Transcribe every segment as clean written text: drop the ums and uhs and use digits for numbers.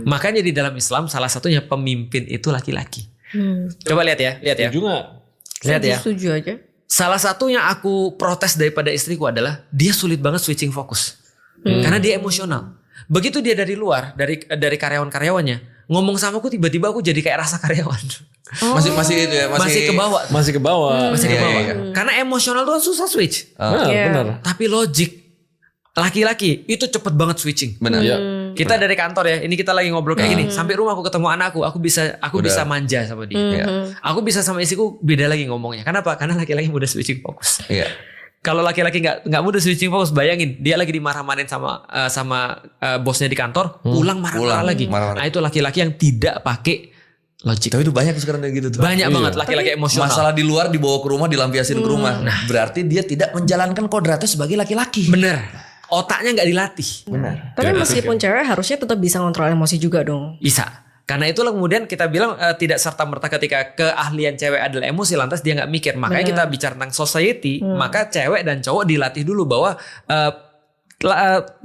Makanya di dalam Islam salah satunya pemimpin itu laki-laki. Coba lihat ya. Setuju nggak? Lihat ya. Setuju aja. Salah satu yang aku protes daripada istriku adalah dia sulit banget switching fokus. Karena dia emosional. Begitu dia dari luar, dari karyawan-karyawannya, ngomong sama aku tiba-tiba aku jadi kayak rasa karyawan. Masih itu ya, Masih ke bawah. Masih ke bawah. Masih ke Iya, bawah. iya. Karena emosional tuh kan susah switch. Benar. Tapi logik laki-laki itu cepet banget switching. Benar. Hmm. Ya. Kita dari kantor ya, ini kita lagi ngobrol kayak gini. Sampai rumah aku ketemu anakku, aku bisa manja sama dia. Iya. Aku bisa sama istriku beda lagi ngomongnya. Kenapa? Karena laki-laki mudah switching fokus. Iya. Kalau laki-laki nggak mudah switching fokus, bayangin dia lagi dimarah-marahin sama bosnya di kantor, pulang marah-marah lagi. Marah-marah. Nah itu laki-laki yang tidak pakai logik. Tapi itu banyak sekarang kayak gitu tuh. Banyak banget laki-laki emosional. Masalah di luar dibawa ke rumah, dilampiasin ke rumah. Berarti dia tidak menjalankan kodratnya sebagai laki-laki. Bener. Otaknya nggak dilatih. Benar. Tapi meskipun cewek harusnya tetap bisa ngontrol emosi juga dong. Bisa. Karena itulah kemudian kita bilang tidak serta-merta ketika keahlian cewek adalah emosi lantas dia nggak mikir. Makanya kita bicara tentang society, maka cewek dan cowok dilatih dulu bahwa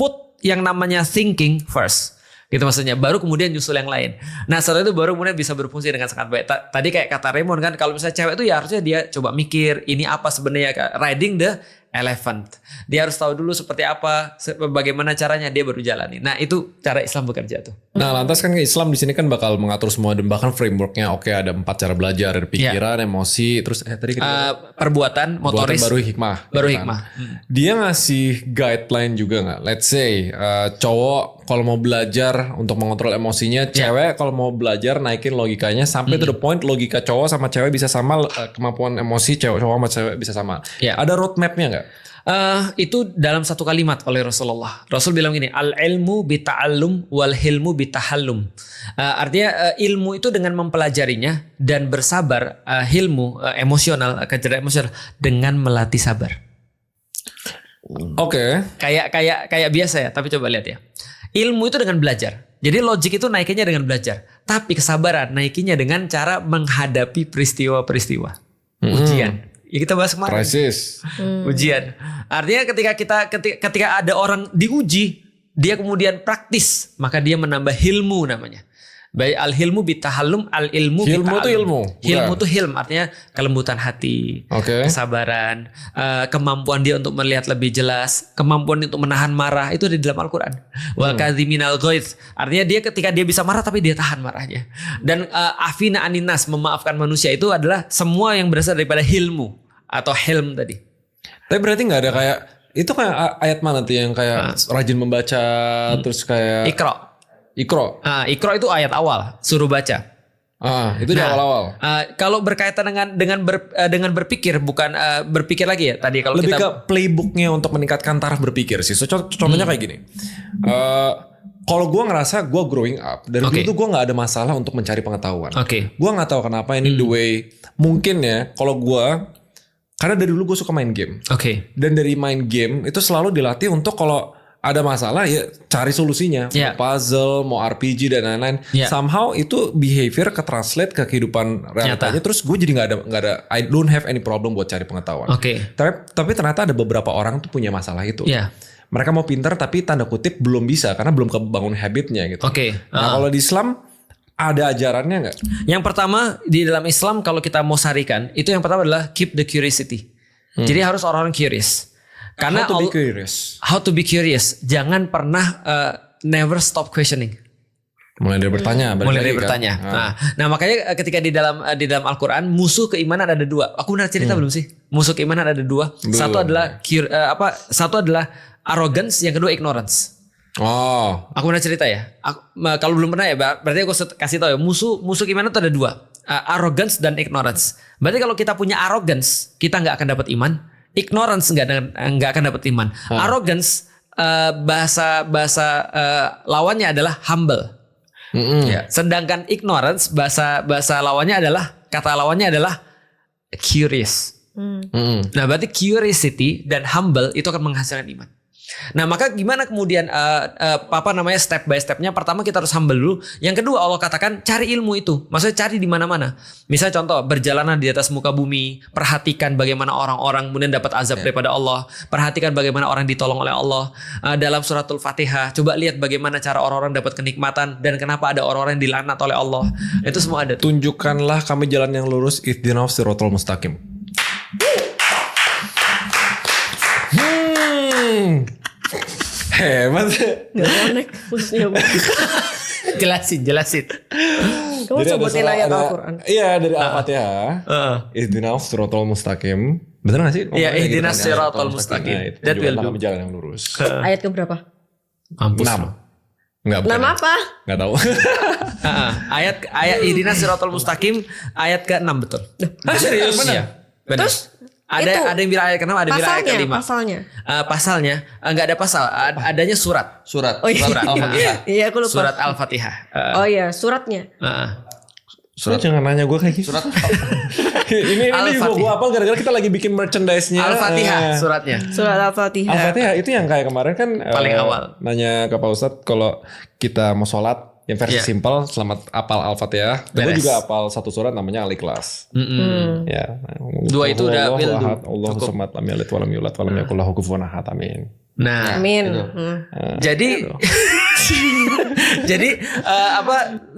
put yang namanya thinking first. Gitu maksudnya, baru kemudian nyusul yang lain. Nah setelah itu baru kemudian bisa berfungsi dengan sangat baik. Tadi kayak kata Raymond kan, kalau misalnya cewek itu ya harusnya dia coba mikir ini apa sebenarnya, riding the elephant. Dia harus tahu dulu seperti apa, bagaimana caranya, dia baru jalani. Nah itu cara Islam bekerja tuh. Nah lantas kan Islam di sini kan bakal mengatur semua dan bahkan frameworknya oke, ada 4 cara belajar, ada pikiran, emosi, terus tadi kita perbuatan, motoris, baru hikmah. baru gitu hikmah. kan. Dia ngasih guideline juga nggak? Let's say cowok kalau mau belajar untuk mengontrol emosinya, cewek kalau mau belajar naikin logikanya sampai to the point logika cowok sama cewek bisa sama, kemampuan emosi cowok sama cewek bisa sama. Ya. Ada roadmapnya nggak? Itu dalam satu kalimat oleh Rasulullah. Rasul bilang gini, al ilmu bita'allum wal hilmu bitahallum. Artinya ilmu itu dengan mempelajarinya dan bersabar, hilmu emosional, kecerdasan emosional dengan melatih sabar. Oke. Kayak biasa ya, tapi coba lihat ya. Ilmu itu dengan belajar. Jadi logik itu naikinnya dengan belajar. Tapi kesabaran naikinnya dengan cara menghadapi peristiwa-peristiwa. Ujian. Ya kita bahas kemarin. Krisis. Ujian. Artinya ketika ada orang diuji, dia kemudian praktis, maka dia menambah hilmu namanya. Baik al-hilmu bitahallum, al-ilmu bita'allum. Hilmu itu ilmu. Hilmu itu hilm, artinya kelembutan hati, kesabaran, kemampuan dia untuk melihat lebih jelas, kemampuan untuk menahan marah, itu ada di dalam Al-Quran. Wal kadhiminal ghaidz, artinya dia ketika dia bisa marah tapi dia tahan marahnya. Dan afina aninas, memaafkan manusia, itu adalah semua yang berasal daripada hilmu atau hilm tadi. Tapi berarti nggak ada kayak itu kayak ayat mana tuh yang kayak rajin membaca terus kayak Iqra. Iqra itu ayat awal, suruh baca. Itu di awal-awal. Kalau berkaitan dengan berpikir, bukan berpikir lagi ya tadi kalau lebih kita ke playbooknya untuk meningkatkan taraf berpikir sih. So, contohnya kayak gini. Kalau gue ngerasa gue growing up dari dulu tuh gue nggak ada masalah untuk mencari pengetahuan. Gue nggak tahu kenapa ini the way. Mungkin ya kalau gue, karena dari dulu gue suka main game. Dan dari main game itu selalu dilatih untuk kalau ada masalah ya cari solusinya. Mau puzzle, mau RPG dan lain-lain. Somehow itu behavior ke-translate ke kehidupan realitanya. Terus gue jadi gak ada I don't have any problem buat cari pengetahuan. Tapi ternyata ada beberapa orang tuh punya masalah itu. Mereka mau pintar tapi tanda kutip belum bisa karena belum kebangun habitnya gitu. Nah kalau di Islam ada ajarannya gak? Yang pertama di dalam Islam kalau kita mau sarikan, itu yang pertama adalah keep the curiosity. Jadi harus orang-orang curious. Karena How to be curious. Jangan pernah never stop questioning. Mulai dari bertanya. Nah makanya ketika di dalam Al-Quran musuh keimanan ada 2. Aku pernah cerita belum sih? Musuh keimanan ada 2. Satu adalah arrogance, yang kedua ignorance. Aku pernah cerita ya. Kalau belum pernah ya, berarti aku kasih tahu ya. Musuh keimanan itu ada 2. Arrogance dan ignorance. Berarti kalau kita punya arrogance, kita nggak akan dapat iman. Ignorance nggak akan dapat iman. Arrogance bahasa lawannya adalah humble. Sedangkan ignorance bahasa lawannya adalah curious. Nah berarti curiosity dan humble itu akan menghasilkan iman. Nah, maka gimana kemudian step by stepnya? Pertama kita harus humble dulu. Yang kedua Allah katakan cari ilmu itu. Maksudnya cari di mana-mana. Misalnya contoh berjalanan di atas muka bumi, perhatikan bagaimana orang-orang kemudian dapat azab daripada Allah. Perhatikan bagaimana orang ditolong oleh Allah. Dalam suratul Fatihah, coba lihat bagaimana cara orang-orang dapat kenikmatan dan kenapa ada orang-orang yang dilaknat oleh Allah. Itu semua ada. Tunjukkanlah kami jalan yang lurus, ihdinas siratal mustaqim. Hebat. Gak konek maksudnya. Jelasin. Kamu sebutin ayat Al-Quran. Iya, dari Al-Fatihah. Ihdinas siratal mustaqim. Bener gak sih? Iya, ihdinas siratal mustaqim. That will do. Kami jalan yang lurus. Ayat keberapa? Mampus. 6. Enggak, bukan. 6 apa? Enggak tahu. Ayat ihdinas siratal mustaqim ayat ke-6 betul. Serius? Iya. Benar. Terus Ada yang bilang ayat ke-6, ada yang bilang ayat ke-5. Pasalnya enggak ada pasal, adanya surat. Oh iya. Surat Al-Fatihah. Iya, aku lupa. Surat Al-Fatihah. Oh iya, suratnya. Surat jangan nanya gue kayak gitu. Surat ini gue apa gara-gara kita lagi bikin merchandise-nya. Al-Fatihah suratnya. Surat Al-Fatihah. Al-Fatihah itu yang kayak kemarin kan Paling awal. Nanya ke Pak Ustadz kalau kita mau sholat yang versi simpel selamat apal Al-Fatihah. Gue juga apal satu surat namanya Al-Ikhlas. Ya. 2 itu udah will do. Allahu samad lam yalid wa lam yulad wa lam yakul lahu kufuwan ahad. Amin. Nah, amin. Jadi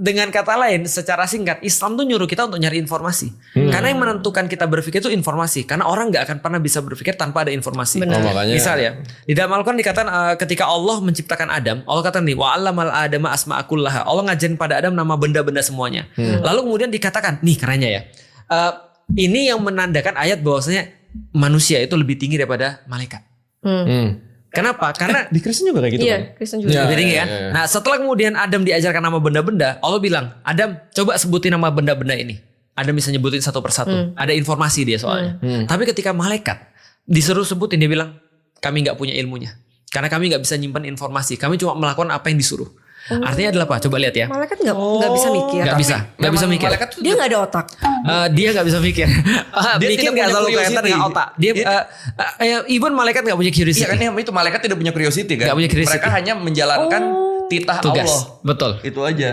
dengan kata lain secara singkat Islam tuh nyuruh kita untuk nyari informasi. Karena yang menentukan kita berpikir itu informasi. Karena orang nggak akan pernah bisa berpikir tanpa ada informasi. Misal ya, di dalam Al-Quran dikatakan ketika Allah menciptakan Adam, Allah katakan nih wa 'allamal adama asma'akullaha. Allah ngajarin pada Adam nama benda-benda semuanya. Lalu kemudian dikatakan, nih kerennya ya. Ini yang menandakan ayat bahwasanya manusia itu lebih tinggi daripada malaikat. Kenapa? Karena di Kristen juga kayak gitu kan? Iya, Kristen juga. lebih tinggi kan? Nah, setelah kemudian Adam diajarkan nama benda-benda, Allah bilang, Adam coba sebutin nama benda-benda ini. Adam bisa nyebutin satu persatu. Ada informasi dia soalnya. Tapi ketika malaikat disuruh sebutin, dia bilang, kami nggak punya ilmunya. Karena kami nggak bisa nyimpan informasi. Kami cuma melakukan apa yang disuruh. Artinya adalah apa? Coba lihat ya. Malaikat nggak bisa mikir. Nggak bisa mikir. Dia nggak ada otak. Dia nggak bisa mikir. Dia Mikir tidak nggak punya selalu kelihatan curiosity. dengan otak. Dia even malaikat nggak punya curiosity. Iya kan itu malaikat tidak punya curiosity kan. Nggak punya curiosity. Mereka hanya menjalankan titah Tugas. Allah. Betul. Itu aja.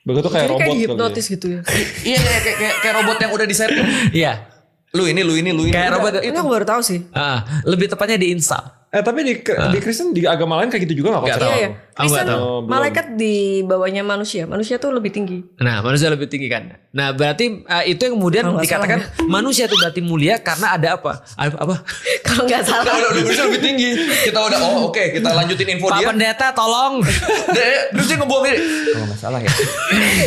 Begitu kayak Jadi robot kayak kali ya. hipnotis gitu ya. Iya kayak robot yang udah disetting. Iya. Lu ini. Kayak Udah, robot Itu aku baru tahu sih. lebih tepatnya diinstal. Tapi di Kristen di agama lain kayak gitu juga gak Nggak konsep? tahu. Iya. Aku nggak Kristen tahu. malaikat di bawahnya manusia. Manusia tuh lebih tinggi. Nah, manusia lebih tinggi kan. Nah, berarti itu yang kemudian Kalau nggak dikatakan manusia itu berarti mulia karena ada apa? Apa? Kalau nggak salah. udah bisa lebih tinggi. Kita udah oke, kita lanjutin info Pak dia. Pendeta tolong. Terus dia ngebuang ini. Kalau nggak salah ya.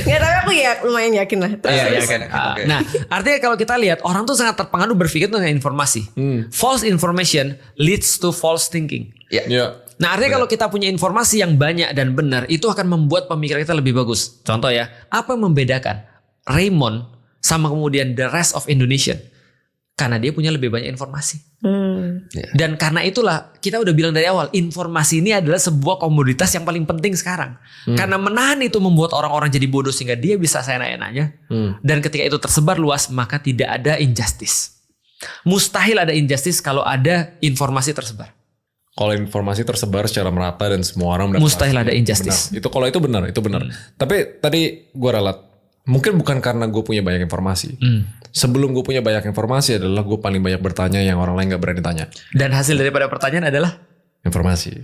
Nggak tahu, aku ya lumayan yakin lah. Iya kan. Nah, artinya kalau kita lihat orang tuh sangat terpengaruh berpikir dengan informasi. False information leads to false thinking. Iya. Nah, artinya kalau kita punya informasi yang banyak dan benar, itu akan membuat pemikiran kita lebih bagus. Contoh ya, apa yang membedakan Raymond sama kemudian the rest of Indonesian? Karena dia punya lebih banyak informasi. Dan karena itulah kita udah bilang dari awal, informasi ini adalah sebuah komoditas yang paling penting sekarang. Karena menahan itu membuat orang-orang jadi bodoh sehingga dia bisa seenak-enaknya. Dan ketika itu tersebar luas, maka tidak ada injustice. Mustahil ada injustice kalau ada informasi tersebar. Kalau informasi tersebar secara merata dan semua orang mustahil ada injustice. Benar. Itu benar. Tapi tadi gue ralat, mungkin bukan karena gue punya banyak informasi. Sebelum gue punya banyak informasi adalah gue paling banyak bertanya yang orang lain gak berani tanya. Dan hasil daripada pertanyaan adalah informasi.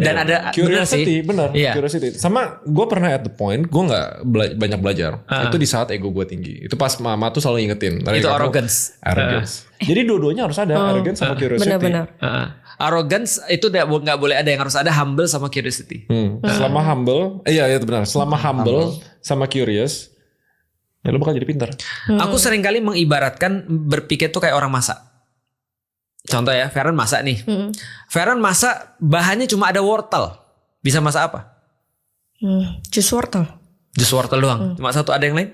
Dan ada curiosity, benar. Iya. Curiosity. Sama gue pernah at the point gue nggak banyak belajar. Itu di saat ego gue tinggi. Itu pas mama tuh selalu ingetin. Itu arrogance. Jadi dua-duanya harus ada arrogance sama curiosity. Benar-benar. Arrogance itu nggak boleh ada, yang harus ada humble sama curiosity. Selama humble, iya itu benar. Selama humble sama curious, ya lo bakal jadi pintar. Aku sering kali mengibaratkan berpikir tuh kayak orang masak. Contoh ya, Feren masak nih. Feren masak bahannya cuma ada wortel. Bisa masak apa? Jus wortel. Jus wortel doang. Cuma satu, ada yang lain?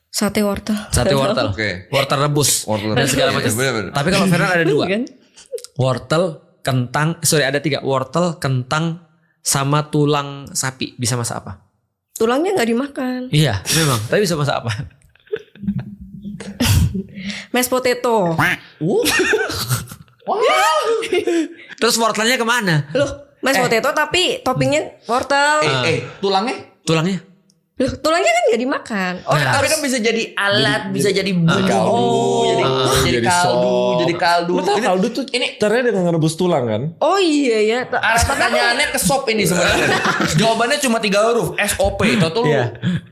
Sate wortel. Sate wortel. Oke. Wortel rebus. Dan segala macam. Bener. Tapi kalau Feren ada dua. Kan? Wortel, kentang, ada 3. Wortel, kentang, sama tulang sapi. Bisa masak apa? Tulangnya nggak dimakan. Iya, memang. Tapi bisa masak apa? Mashed potato. Terus wortelnya kemana? Loh, Mas potato tapi toppingnya wortel. Tulangnya? Loh, tulangnya kan gak dimakan. Oh, tapi kan bisa jadi alat, bisa jadi bumbu, jadi kaldu. Lu tahu kaldu tuh ini caranya dengan ngerebus tulang kan? Oh iya ya. Arah pertanyaannya ke sop ini sebenarnya. Jawabannya cuma 3 huruf, SOP. Itu lu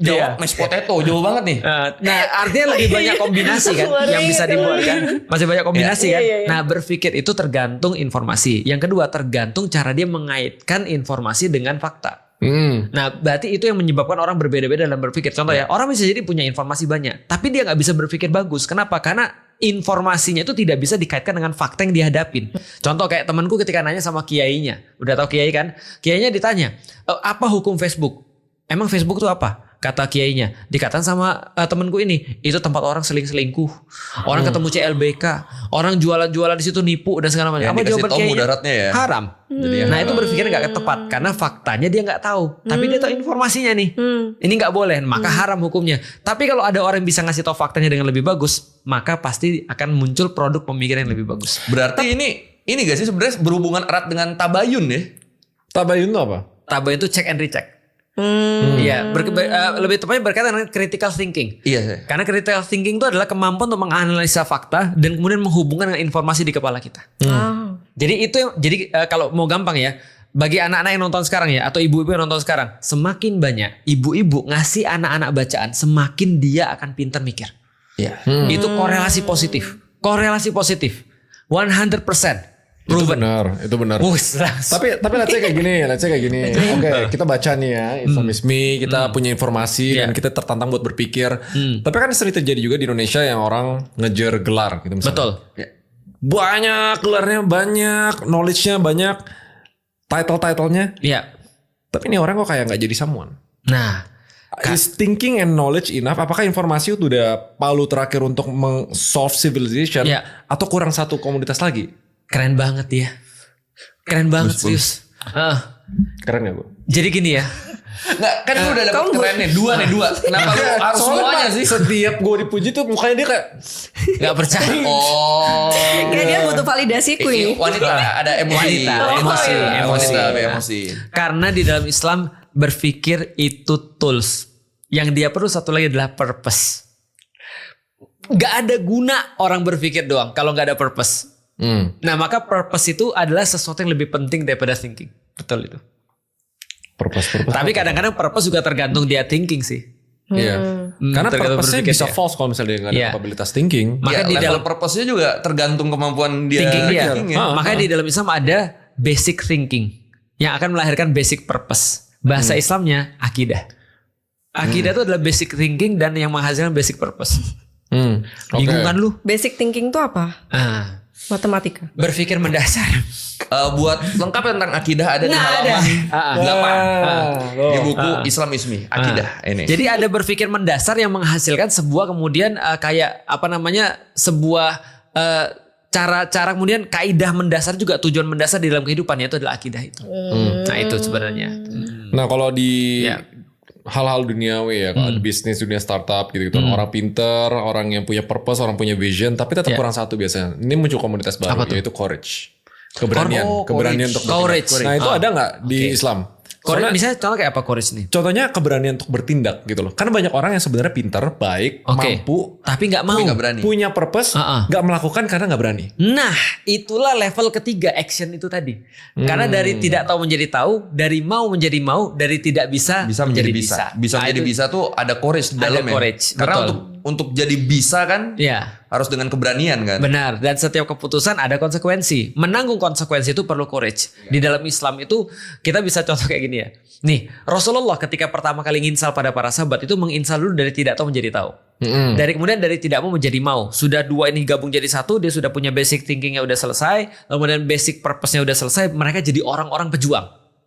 jawab mashed potato, jauh banget nih. Nah, artinya lebih banyak kombinasi kan yang bisa dibuat kan. Masih banyak kombinasi kan. Nah, berpikir itu tergantung informasi. Yang kedua, tergantung cara dia mengaitkan informasi dengan fakta. Nah, berarti itu yang menyebabkan orang berbeda-beda dalam berpikir. Contoh ya, orang bisa jadi punya informasi banyak, tapi dia nggak bisa berpikir bagus. Kenapa? Karena informasinya itu tidak bisa dikaitkan dengan fakta yang dihadapin. Contoh kayak temanku ketika nanya sama kiainya, udah tahu kiai kan? Kiainya ditanya, apa hukum Facebook? Emang Facebook itu apa? Kata kiainya, dikatakan sama temanku ini, itu tempat orang selingkuh, orang ketemu CLBK, orang jualan-jualan di situ nipu dan segala macam. Apa jawaban kiainya? Ya. Haram. Nah itu berpikir nggak tepat karena faktanya dia nggak tahu, tapi dia tahu informasinya nih. Ini nggak boleh, maka haram hukumnya. Tapi kalau ada orang yang bisa ngasih tahu faktanya dengan lebih bagus, maka pasti akan muncul produk pemikiran yang lebih bagus. Berarti ini gak sih sebenarnya berhubungan erat dengan tabayun ya? Tabayun itu apa? Tabayun itu check and recheck. Iya, lebih tepatnya berkaitan dengan critical thinking. Iya. Karena critical thinking itu adalah kemampuan untuk menganalisa fakta dan kemudian menghubungkan dengan informasi di kepala kita. Jadi itu, kalau mau gampang ya, bagi anak-anak yang nonton sekarang ya, atau ibu-ibu yang nonton sekarang, semakin banyak ibu-ibu ngasih anak-anak bacaan, semakin dia akan pintar mikir. Iya. Itu korelasi positif. Korelasi positif. 100%. Proven. Itu benar. Tapi let's say kayak gini. Oke, kita baca nih ya Islamisme, kita punya informasi dan kita tertantang buat berpikir. Tapi kan sering terjadi juga di Indonesia yang orang ngejar gelar gitu misalnya. Betul. Banyak gelarnya, banyak knowledge-nya, banyak title-titlenya. Iya. Tapi ini orang kok kayak nggak jadi someone. Nah, is thinking and knowledge enough? Apakah informasi itu udah palu terakhir untuk solve civilization atau kurang satu komunitas lagi? keren banget dia. Keren banget serius. Keren ya Bu? Jadi gini ya. Nggak, kan lu udah dapet keren nih. Dua. Kenapa lu harus semuanya sih? Setiap gue dipuji tuh mukanya dia kayak Gak percaya. Kayak dia butuh validasiku ini. Wanita ada emosi. Emosi. Karena di dalam Islam berpikir itu tools. Yang dia perlu satu lagi adalah purpose. Gak ada guna orang berpikir doang kalau gak ada purpose. Nah maka purpose itu adalah sesuatu yang lebih penting daripada thinking. Betul itu. Purpose. Tapi kadang-kadang purpose juga tergantung dia thinking sih. Iya. Karena purpose-nya bisa false kalau misalnya dia nggak ada kapabilitas thinking. Maka di dalam purpose-nya juga tergantung kemampuan dia thinking dia. Makanya di dalam Islam ada basic thinking yang akan melahirkan basic purpose. Bahasa Islamnya akidah. Akidah itu adalah basic thinking dan yang menghasilkan basic purpose. Bingung kan lu? Basic thinking itu apa? Matematika. Berpikir mendasar. Buat lengkap tentang akidah ada di halaman 8 di buku Islamisme akidah ini. Jadi ada berpikir mendasar yang menghasilkan sebuah kemudian kayak apa namanya sebuah cara kemudian kaidah mendasar juga tujuan mendasar di dalam kehidupan itu adalah akidah itu. Nah itu sebenarnya. Nah kalau di hal-hal duniawi ya, kalau bisnis dunia startup gitu orang pinter, orang yang punya purpose, orang punya vision, tapi tetap kurang satu biasanya. Ini muncul komunitas baru yaitu courage, keberanian untuk courage. Nah itu ada nggak di Islam? Courage, misalnya contoh kayak apa courage nih? Contohnya keberanian untuk bertindak gitu loh. Karena banyak orang yang sebenarnya pintar, baik, mampu, tapi nggak mau, berani. Punya purpose, nggak melakukan karena nggak berani. Nah, itulah level ketiga action itu tadi. Karena dari tidak tahu menjadi tahu, dari mau menjadi mau, dari tidak bisa menjadi bisa. Bisa menjadi bisa tuh ada courage di dalamnya. Karena untuk jadi bisa kan harus dengan keberanian kan. Benar, dan setiap keputusan ada konsekuensi. Menanggung konsekuensi itu perlu courage. Di dalam Islam itu kita bisa contoh kayak gini ya. Nih, Rasulullah ketika pertama kali nginsal pada para sahabat itu menginsal dulu dari tidak tahu menjadi tahu. Kemudian dari tidak mau menjadi mau. Sudah dua ini gabung jadi satu, dia sudah punya basic thinkingnya udah selesai, kemudian basic purpose-nya udah selesai, mereka jadi orang-orang pejuang.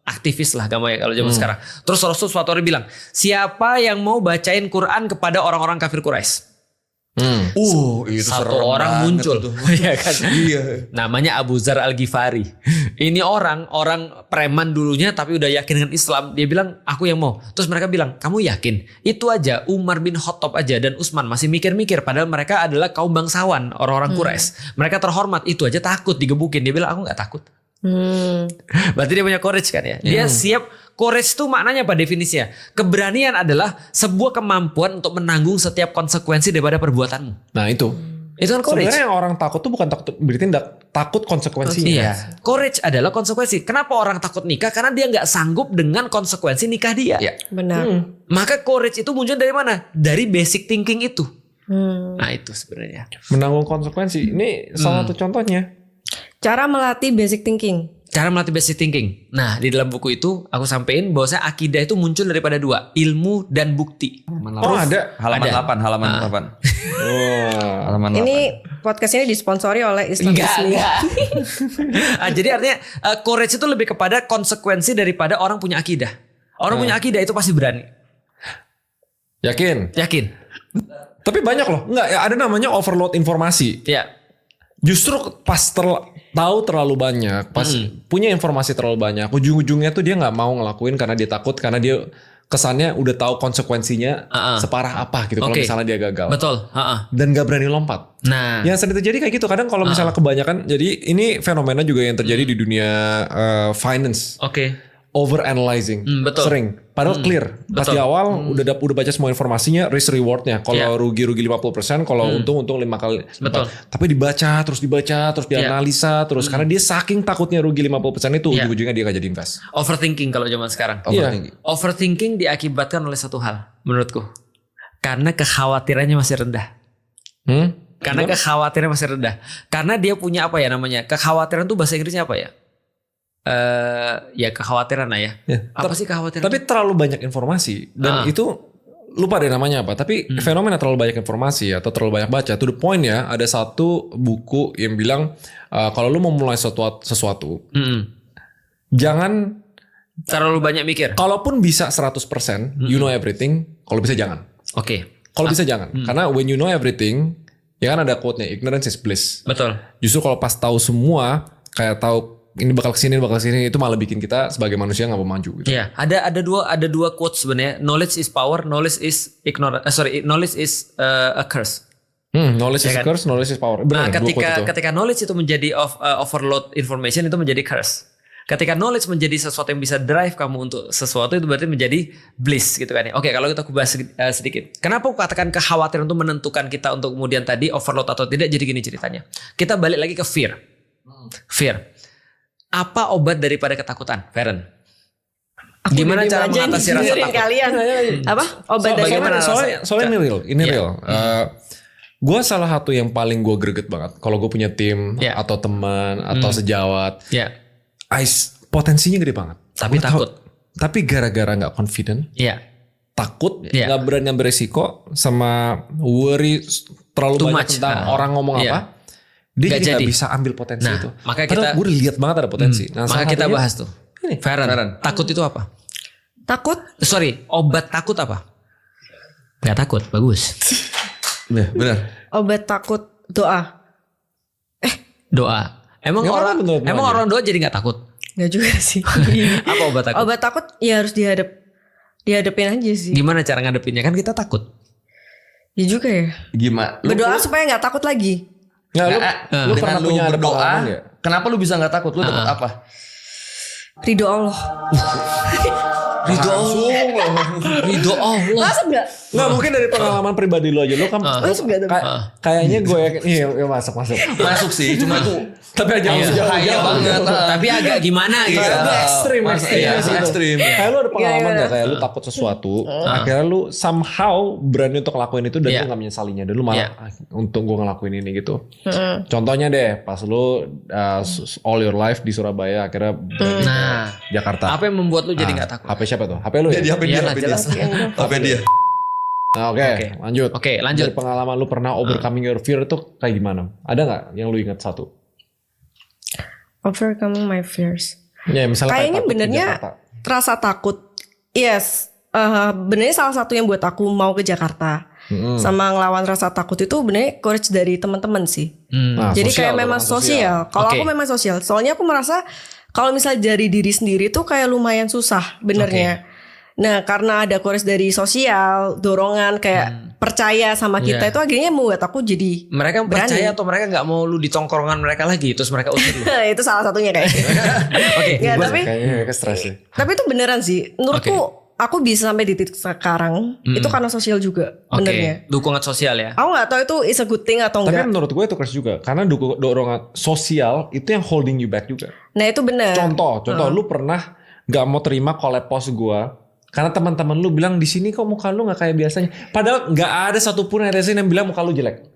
Aktivis lah gampang ya kalau zaman sekarang. Terus Rasul suatu hari bilang, siapa yang mau bacain Quran kepada orang-orang kafir Quraisy? Itu Satu serem orang banget muncul. itu. Iya kan? Iya. Namanya Abu Dzar Al-Ghifari. Ini orang preman dulunya tapi udah yakin dengan Islam. Dia bilang, aku yang mau. Terus mereka bilang, kamu yakin? Itu aja Umar bin Khattab aja dan Utsman masih mikir-mikir. Padahal mereka adalah kaum bangsawan, orang-orang Quraisy. Mereka terhormat. Itu aja takut digebukin. Dia bilang, aku gak takut. Berarti dia punya courage kan ya. Dia siap. Courage itu maknanya apa definisinya? Keberanian adalah sebuah kemampuan untuk menanggung setiap konsekuensi daripada perbuatanmu. Nah itu. Itu kan courage. Sebenarnya yang orang takut tuh bukan takut bertindak, takut konsekuensinya. Iya. Courage adalah konsekuensi. Kenapa orang takut nikah? Karena dia nggak sanggup dengan konsekuensi nikah dia. Iya. Benar. Maka courage itu muncul dari mana? Dari basic thinking itu. Nah itu sebenarnya. Menanggung konsekuensi. Ini salah satu contohnya. Cara melatih basic thinking. Cara melatih basic thinking. Nah di dalam buku itu aku sampein bahwasanya akidah itu muncul daripada dua, ilmu dan bukti. Ada. Halaman Ada. 8, halaman 8. Halaman 8. Ini podcast ini disponsori oleh Islam Ismi. Jadi artinya courage itu lebih kepada konsekuensi daripada orang punya akidah. Orang punya akidah itu pasti berani. Yakin? Yakin? Tapi banyak loh. Enggak, ya ada namanya overload informasi. Ya. Justru pas tahu terlalu banyak, pas punya informasi terlalu banyak, ujung-ujungnya tuh dia nggak mau ngelakuin karena dia takut, karena dia kesannya udah tahu konsekuensinya separah apa gitu kalau misalnya dia gagal. Betul. Dan gak berani lompat. Nah, Yang sering terjadi kayak gitu. Kadang kalau misalnya kebanyakan, jadi ini fenomena juga yang terjadi di dunia finance. oke. Overanalyzing. Betul. Sering. Padahal clear. Pas di awal udah baca semua informasinya, risk rewardnya. Kalau rugi 50%, kalau untung 5 kali. Betul. Tapi dibaca, terus dianalisa, terus karena dia saking takutnya rugi 50% itu, ujung-ujungnya dia gak jadi invest. Overthinking kalau zaman sekarang. Overthinking diakibatkan oleh satu hal menurutku. Karena kekhawatirannya masih rendah. Karena kekhawatirannya masih rendah. Karena dia punya apa ya namanya? Kekhawatiran tuh bahasa Inggrisnya apa ya? Ya kekhawatiran lah ya. Apa sih kekhawatiran? Tapi terlalu banyak informasi dan itu lupa deh namanya apa. Tapi fenomena terlalu banyak informasi atau terlalu banyak baca. To the point ya, ada satu buku yang bilang kalau lu mau mulai sesuatu, jangan terlalu banyak mikir. Kalaupun bisa 100%, you know everything. Kalau bisa jangan. Oke. Kalau bisa jangan. Karena when you know everything, ya kan ada quote-nya, ignorance is bliss. Betul. Justru kalau pas tahu semua, kayak tahu ini bakal kesini, itu malah bikin kita sebagai manusia nggak mau maju. Gitu. Iya, ada dua quotes sebenarnya. Knowledge is power, knowledge is ignorance. Knowledge is a curse. Knowledge is a curse, knowledge is power. Benar, ketika knowledge itu menjadi overload information itu menjadi curse. Ketika knowledge menjadi sesuatu yang bisa drive kamu untuk sesuatu itu berarti menjadi bliss gitu kan ya. Oke, kalau kita bahas sedikit. Kenapa aku katakan kekhawatiran itu menentukan kita untuk kemudian tadi overload atau tidak? Jadi gini ceritanya. Kita balik lagi ke fear. Fear. Apa obat daripada ketakutan, Feren? Gimana cara mengatasi rasa takut? Kalian. Apa? Obat dari Bagaimana? Soalnya ini real. Gue salah satu yang paling gue greget banget. Kalau gue punya tim atau teman atau sejawat, potensinya gede banget. Tapi takut. Tapi gara-gara nggak confident, takut, nggak berani ambil resiko, sama worry terlalu banyak tentang orang ngomong apa. Dia jadi gak bisa ambil potensi itu. Makanya kita gue udah lihat banget ada potensi. Maka kita bahas tuh. Feren, takut itu apa? Takut? Obat takut apa? Gak takut, bagus. Benar. Obat takut doa. Doa. Emang orang doa jadi gak takut? Gak juga sih. Apa obat takut? Obat takut ya harus dihadapin aja sih. Gimana cara ngadepinnya? Kan kita takut. Ya juga ya. Gimana? Berdoa supaya gak takut lagi. Lu pernah punya ada pengalaman gak? Kenapa lu bisa gak takut? Lu takut apa? Ridho Allah. Ridho Allah. Masuk gak? Nggak, mungkin dari pengalaman pribadi lo aja. Lo kan kayaknya gue yakin. Iya masuk. Masuk sih. Cuma tuh. Tapi aja bahaya banget. Tapi agak gimana gitu. Ekstrim. Kayak lu ada pengalaman gak? Kayak lu takut sesuatu. Akhirnya lu somehow berani untuk ngelakuin itu. Dan lu gak menyesalinya. Dan lu malah untung gue ngelakuin ini gitu. Contohnya deh. Pas lu all your life di Surabaya. Akhirnya Jakarta. Apa yang membuat lu jadi gak takut? HP siapa tuh? HP lu ya? HP dia. Nah, Oke, lanjut. Lanjut. Dari pengalaman lu pernah overcoming your fear itu kayak gimana? Ada nggak yang lu ingat satu? Overcoming my fears. Ya, misalnya kayaknya benernya rasa takut. Yes, benernya salah satu yang buat aku mau ke Jakarta. sama ngelawan rasa takut itu bener courage dari teman-teman sih. Jadi kayak memang sosial. Kalau aku memang sosial. Soalnya aku merasa kalau misalnya dari diri sendiri tuh kayak lumayan susah benernya. Nah karena ada courage dari sosial, dorongan kayak percaya sama kita itu akhirnya membuat aku jadi mereka berani. percaya atau mereka nggak mau lu di tongkrongan mereka lagi terus mereka usir lu. Itu salah satunya kayaknya. Tapi kayaknya mereka stres sih. Tapi itu beneran sih. Menurutku aku bisa sampai di titik sekarang itu karena sosial juga benernya. Dukungan sosial ya. Aku nggak tahu itu is a good thing atau enggak. Tapi menurut gue itu keras juga karena dorongan sosial itu yang holding you back juga. Nah itu benar. Contoh, lu pernah nggak mau terima collab post gue karena teman-teman lu bilang di sini kok muka lu nggak kayak biasanya. Padahal nggak ada satupun netizen yang bilang muka lu jelek.